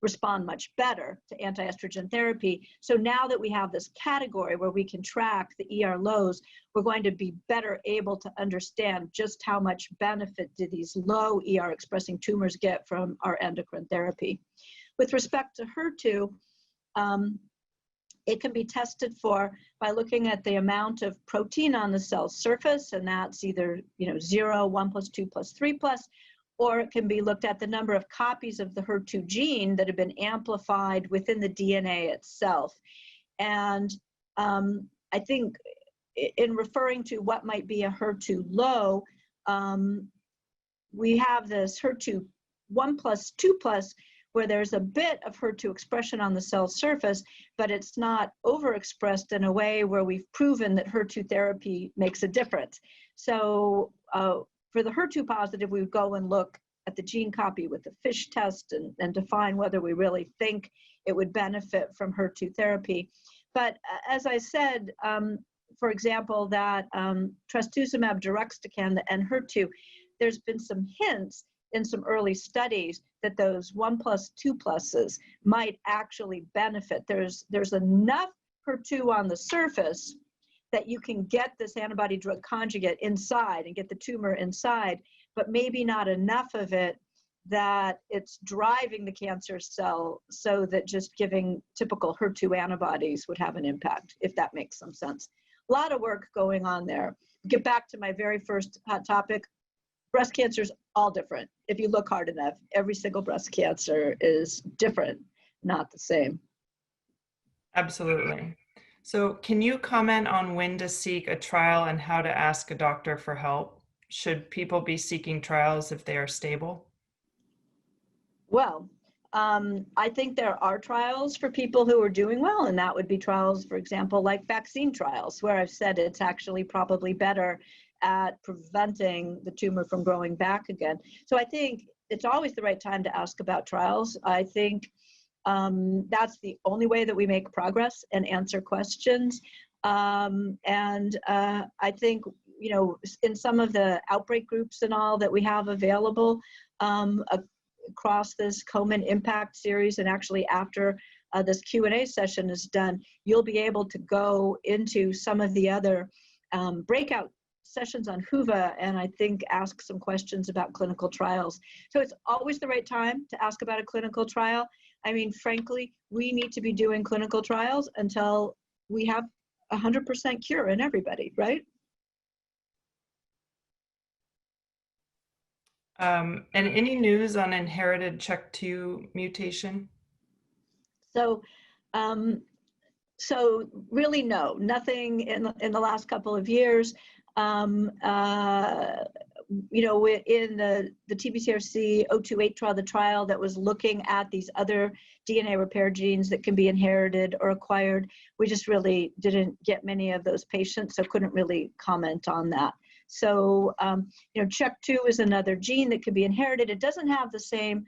Speaker 4: respond much better to anti-estrogen therapy. So now that we have this category where we can track the ER lows, we're going to be better able to understand just how much benefit do these low ER expressing tumors get from our endocrine therapy. With respect to HER2, it can be tested for by looking at the amount of protein on the cell surface, and that's either 0, 1 plus 2 plus 3 plus, or it can be looked at the number of copies of the HER2 gene that have been amplified within the DNA itself. And I think in referring to what might be a HER2 low, we have this HER2 1 plus 2 plus, where there's a bit of HER2 expression on the cell surface, but it's not overexpressed in a way where we've proven that HER2 therapy makes a difference. So for the HER2 positive, we would go and look at the gene copy with the FISH test and define whether we really think it would benefit from HER2 therapy. But as I said, for example, that Trastuzumab, Deruxtecan, the Enhertu, there's been some hints in some early studies that those 1 plus 2 pluses might actually benefit. There's enough HER2 on the surface that you can get this antibody-drug conjugate inside and get the tumor inside, but maybe not enough of it that it's driving the cancer cell so that just giving typical HER2 antibodies would have an impact, if that makes some sense. A lot of work going on there. Get back to my very first hot topic. Breast cancer is all different. If you look hard enough, every single breast cancer is different, not the same.
Speaker 5: Absolutely. So can you comment on when to seek a trial and how to ask a doctor for help? Should people be seeking trials if they are stable?
Speaker 4: Well, I think there are trials for people who are doing well, and that would be trials, for example, like vaccine trials, where I've said it's actually probably better at preventing the tumor from growing back again. So I think it's always the right time to ask about trials. I think that's the only way that we make progress and answer questions. I think, in some of the outbreak groups and all that we have available across this Komen Impact series, and actually after this Q&A session is done, you'll be able to go into some of the other breakout sessions on HUVA and I think ask some questions about clinical trials. So it's always the right time to ask about a clinical trial. I mean, frankly, we need to be doing clinical trials until we have 100% cure in everybody, right?
Speaker 5: And any news on inherited CHEK2 mutation?
Speaker 4: So really no, nothing in the last couple of years. In the TBCRC 028 trial, the trial that was looking at these other DNA repair genes that can be inherited or acquired, we just really didn't get many of those patients, so couldn't really comment on that. So, CHEK2 is another gene that can be inherited. It doesn't have the same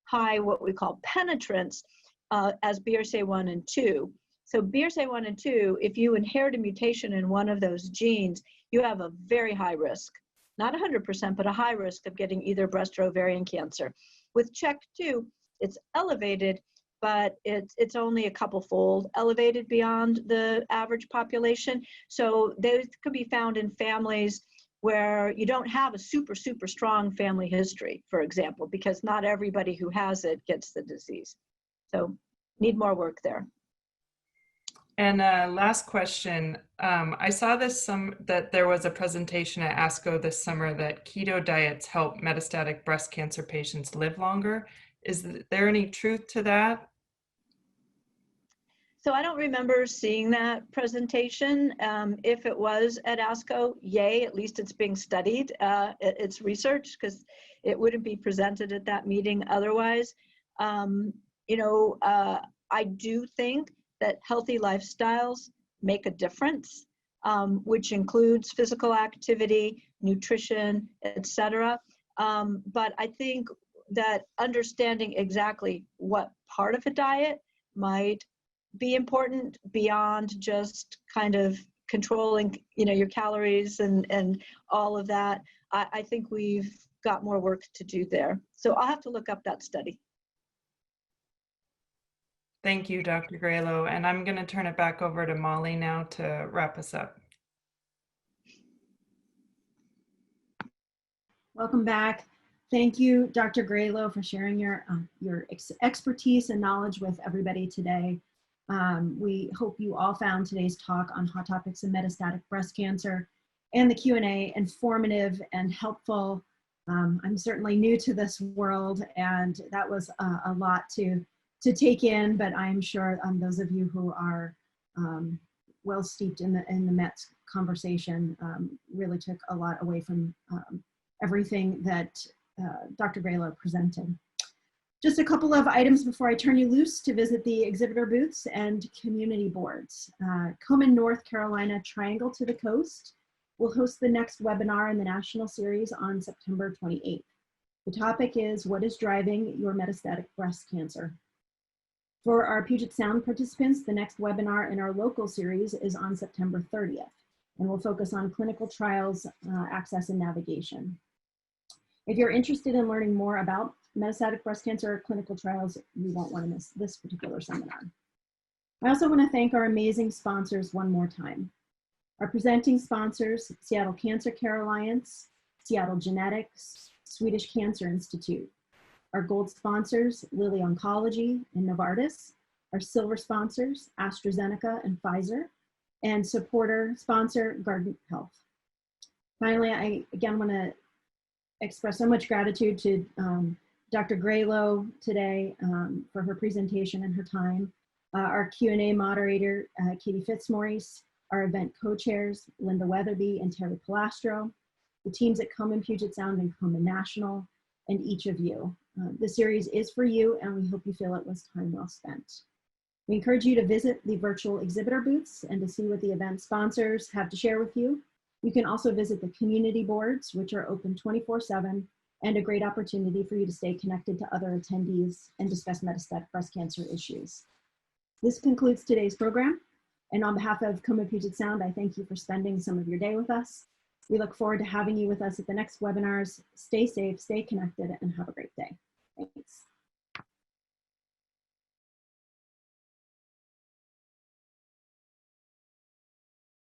Speaker 4: high, what we call penetrance, as BRCA1 and 2. So BRCA1 and 2, if you inherit a mutation in one of those genes, you have a very high risk, not 100%, but a high risk of getting either breast or ovarian cancer. With CHEK2, it's elevated, but it's only a couple-fold elevated beyond the average population. So those could be found in families where you don't have a super, super strong family history, for example, because not everybody who has it gets the disease. So need more work there.
Speaker 5: And last question, I saw that there was a presentation at ASCO this summer that keto diets help metastatic breast cancer patients live longer. Is there any truth to that?
Speaker 4: So I don't remember seeing that presentation. If it was at ASCO, yay, at least it's being studied. It's research, because it wouldn't be presented at that meeting otherwise. I do think that healthy lifestyles make a difference, which includes physical activity, nutrition, etc. But I think that understanding exactly what part of a diet might be important beyond just kind of controlling, your calories and all of that. I think we've got more work to do there. So I'll have to look up that study.
Speaker 5: Thank you, Dr. Graylow. And I'm going to turn it back over to Molly now to wrap us up.
Speaker 1: Welcome back. Thank you, Dr. Graylow, for sharing your expertise and knowledge with everybody today. We hope you all found today's talk on hot topics in metastatic breast cancer and the Q&A informative and helpful. I'm certainly new to this world, and that was a lot to take in, but I'm sure those of you who are well steeped in the Mets conversation really took a lot away from everything that Dr. Graylow presented. Just a couple of items before I turn you loose to visit the exhibitor booths and community boards. Komen, North Carolina, Triangle to the Coast will host the next webinar in the national series on September 28th. The topic is what is driving your metastatic breast cancer. For our Puget Sound participants, the next webinar in our local series is on September 30th, and will focus on clinical trials, access, and navigation. If you're interested in learning more about metastatic breast cancer clinical trials, you won't want to miss this particular seminar. I also want to thank our amazing sponsors one more time. Our presenting sponsors, Seattle Cancer Care Alliance, Seattle Genetics, Swedish Cancer Institute. Our gold sponsors, Lilly Oncology and Novartis. Our silver sponsors, AstraZeneca and Pfizer. And supporter sponsor, Guardant Health. Finally, I again want to express so much gratitude to Dr. Graylow today for her presentation and her time. Our Q&A moderator, Katie Fitzmaurice, our event co-chairs, Linda Weatherby and Terry Palastro, the teams at Komen Puget Sound and Komen National, and each of you. The series is for you, and we hope you feel it was time well spent. We encourage you to visit the virtual exhibitor booths and to see what the event sponsors have to share with you. You can also visit the community boards, which are open 24/7, and a great opportunity for you to stay connected to other attendees and discuss metastatic breast cancer issues. This concludes today's program. And on behalf of Komen Puget Sound, I thank you for spending some of your day with us. We look forward to having you with us at the next webinars. Stay safe, stay connected, and have a great day. Thanks.